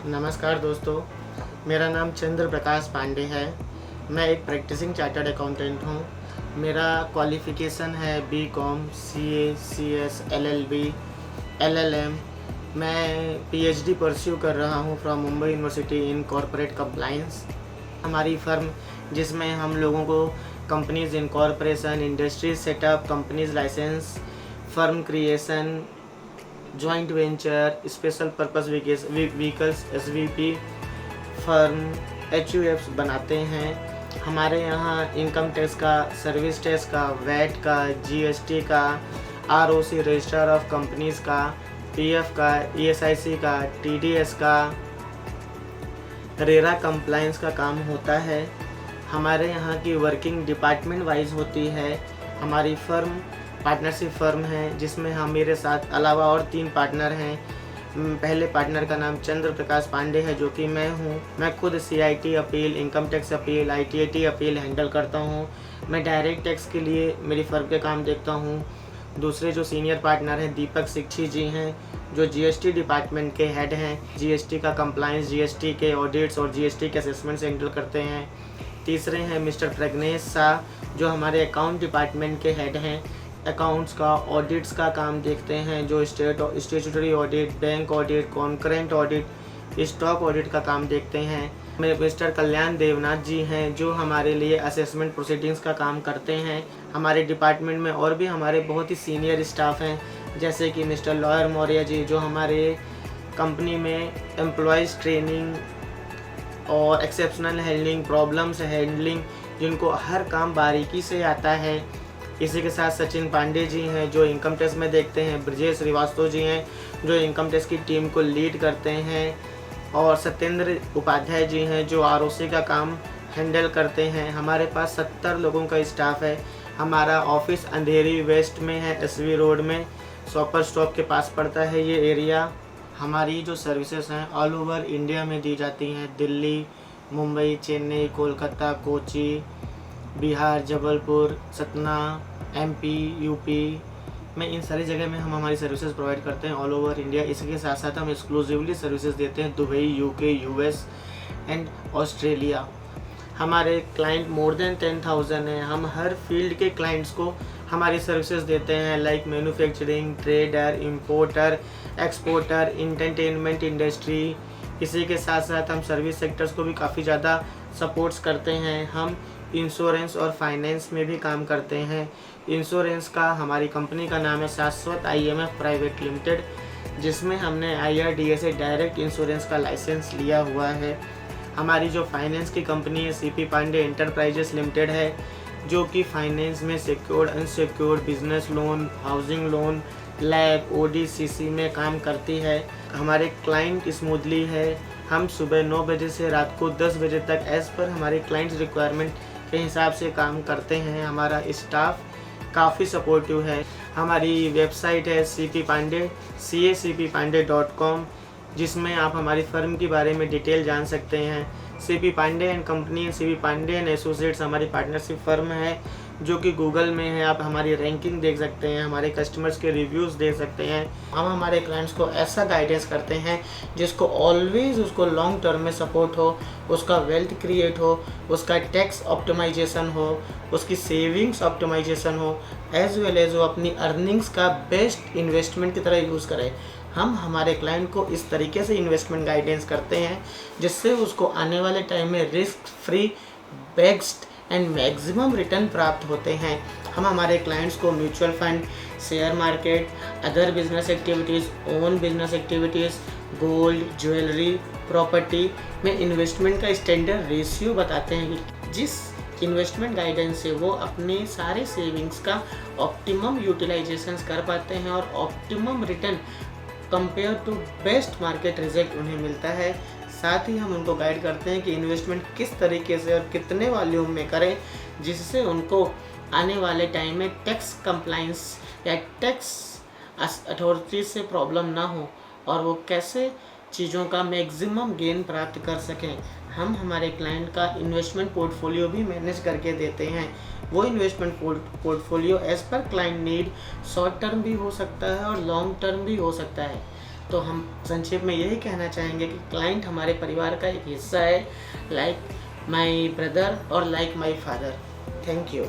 नमस्कार दोस्तों, मेरा नाम चंद्र प्रकाश पांडे है। मैं एक प्रैक्टिसिंग चार्टर्ड अकाउंटेंट हूँ। मेरा क्वालिफ़िकेशन है BCom, CA, CS, LLB, LLM. मैं पीएचडी परस्यू कर रहा हूँ from Mumbai university in corporate compliance. हमारी फ़र्म जिसमें हम लोगों को companies incorporation, industries setup, companies license, firm creation, joint venture, special purpose vehicles, SVP, firm, HUFs बनाते हैं। हमारे यहाँ इनकम टैक्स का, सर्विस टैक्स का, वैट का, जीएसटी का, आरओसी रजिस्टर ऑफ कंपनीज़ का, पीएफ का, ईएसआईसी का, टीडीएस का, रेरा कंप्लायंस का काम होता है। हमारे यहाँ की वर्किंग डिपार्टमेंट वाइज होती है। हमारी फ़र्म पार्टनरशिप फ़र्म है जिसमें हम मेरे साथ अलावा और 3 पार्टनर हैं। पहले पार्टनर का नाम चंद्र प्रकाश पांडे है जो कि मैं हूँ। मैं खुद CIT appeal, income tax appeal, ITAT appeal handle करता हूँ। मैं डायरेक्ट टैक्स के लिए मेरी फ़र्म के काम देखता हूँ। दूसरे जो सीनियर पार्टनर हैं दीपक सिक्छी जी हैं जो जीएसटी डिपार्टमेंट के हेड हैं। जीएसटी का कंप्लायंस, जीएसटी के ऑडिट्स और जीएसटी के असेसमेंट्स हैंडल करते हैं। तीसरे हैं मिस्टर प्रज्ञेश शाह जो हमारे अकाउंट डिपार्टमेंट के हेड हैं। अकाउंट्स का, ऑडिट्स का काम देखते हैं, जो statutory audit, bank audit, concurrent audit, stock audit का काम देखते हैं। मिस्टर कल्याण देवनाथ जी हैं जो हमारे लिए असेसमेंट प्रोसीडिंग्स का काम करते हैं। हमारे डिपार्टमेंट में और भी हमारे बहुत ही सीनियर स्टाफ हैं जैसे कि मिस्टर लॉयर मौर्य जी जो हमारे कंपनी में एम्प्लॉयज़ ट्रेनिंग और एक्सेप्शनल हैंडलिंग, प्रॉब्लम्स हैंडलिंग, जिनको हर काम बारीकी से आता है। इसी के साथ सचिन पांडे जी हैं जो इनकम टैक्स में देखते हैं। ब्रजेश श्रीवास्तव जी हैं जो इनकम टैक्स की टीम को लीड करते हैं। और सत्येंद्र उपाध्याय जी हैं जो आरओसी का काम हैंडल करते हैं। हमारे पास 70 लोगों का स्टाफ है। हमारा ऑफिस अंधेरी वेस्ट में है, एसवी रोड में, शॉपर स्टॉप के पास पड़ता है ये एरिया। हमारी जो सर्विसेज हैं ऑल ओवर इंडिया में दी जाती हैं। दिल्ली, मुंबई, चेन्नई, कोलकाता, कोची, बिहार, जबलपुर, सतना, एमपी, यूपी में, इन सारी जगह में हम हमारी सर्विसेज प्रोवाइड करते हैं ऑल ओवर इंडिया। इसके साथ साथ हम एक्सक्लूसिवली सर्विसेज देते हैं Dubai, UK, US and Australia. हमारे क्लाइंट मोर देन 10,000 हैं। हम हर फील्ड के क्लाइंट्स को हमारी सर्विसेज देते हैं like manufacturing, trader, importer, exporter, entertainment industry. इसी के साथ साथ हम सर्विस सेक्टर्स को भी काफ़ी ज़्यादा सपोर्ट्स करते हैं। हम इंश्योरेंस और फाइनेंस में भी काम करते हैं। इंश्योरेंस का हमारी कंपनी का नाम है शाश्वत आईएमएफ प्राइवेट लिमिटेड जिसमें हमने आईआरडीए से डायरेक्ट इंश्योरेंस का लाइसेंस लिया हुआ है। हमारी जो फाइनेंस की कंपनी है सीपी पांडे एंटरप्राइजेस लिमिटेड है जो कि फाइनेंस में secured, unsecured, business loan, housing loan, LAP, ODCC में काम करती है। हमारे क्लाइंट स्मूथली है। हम सुबह 9 बजे से रात को 10 बजे तक एज़ पर हमारे क्लाइंट्स रिक्वायरमेंट के हिसाब से काम करते हैं। हमारा स्टाफ काफ़ी सपोर्टिव है। हमारी वेबसाइट है cppande.com जिसमें आप हमारी फ़र्म के बारे में डिटेल जान सकते हैं। CP Pandey and company, CP Pandey and associates हमारी पार्टनरशिप फ़र्म है जो कि गूगल में है। आप हमारी रैंकिंग देख सकते हैं, हमारे कस्टमर्स के रिव्यूज़ देख सकते हैं। हम हमारे क्लाइंट्स को ऐसा गाइडेंस करते हैं जिसको ऑलवेज़ उसको लॉन्ग टर्म में सपोर्ट हो, उसका वेल्थ क्रिएट हो, उसका टैक्स ऑप्टिमाइजेशन हो, उसकी सेविंग्स ऑप्टिमाइजेशन हो, एज वेल एज वो अपनी अर्निंग्स का बेस्ट इन्वेस्टमेंट की तरह यूज़ करे। हम हमारे क्लाइंट को इस तरीके से इन्वेस्टमेंट गाइडेंस करते हैं जिससे उसको आने वाले टाइम में risk free, best and maximum return प्राप्त होते हैं। हम हमारे क्लाइंट्स को mutual fund, share market, other business activities, own business activities, gold, jewellery, property में इन्वेस्टमेंट का स्टैंडर्ड रेशियो बताते हैं कि जिस इन्वेस्टमेंट गाइडेंस से वो अपने सारे सेविंग्स का ऑप्टिमम यूटिलाइजेशन कर पाते हैं और optimum return compare to best market result उन्हें मिलता है। साथ ही हम उनको गाइड करते हैं कि इन्वेस्टमेंट किस तरीके से और कितने वॉल्यूम में करें जिससे उनको आने वाले टाइम में टैक्स कंप्लायंस या टैक्स अथॉरिटी से प्रॉब्लम ना हो और वो कैसे चीज़ों का मैक्सिमम गेन प्राप्त कर सकें। हम हमारे क्लाइंट का इन्वेस्टमेंट पोर्टफोलियो भी मैनेज करके देते हैं। वो investment portfolio as per client need short term भी हो सकता है और लॉन्ग टर्म भी हो सकता है। तो हम संक्षेप में यही कहना चाहेंगे कि क्लाइंट हमारे परिवार का एक हिस्सा है, लाइक माई ब्रदर और like my father. Thank you.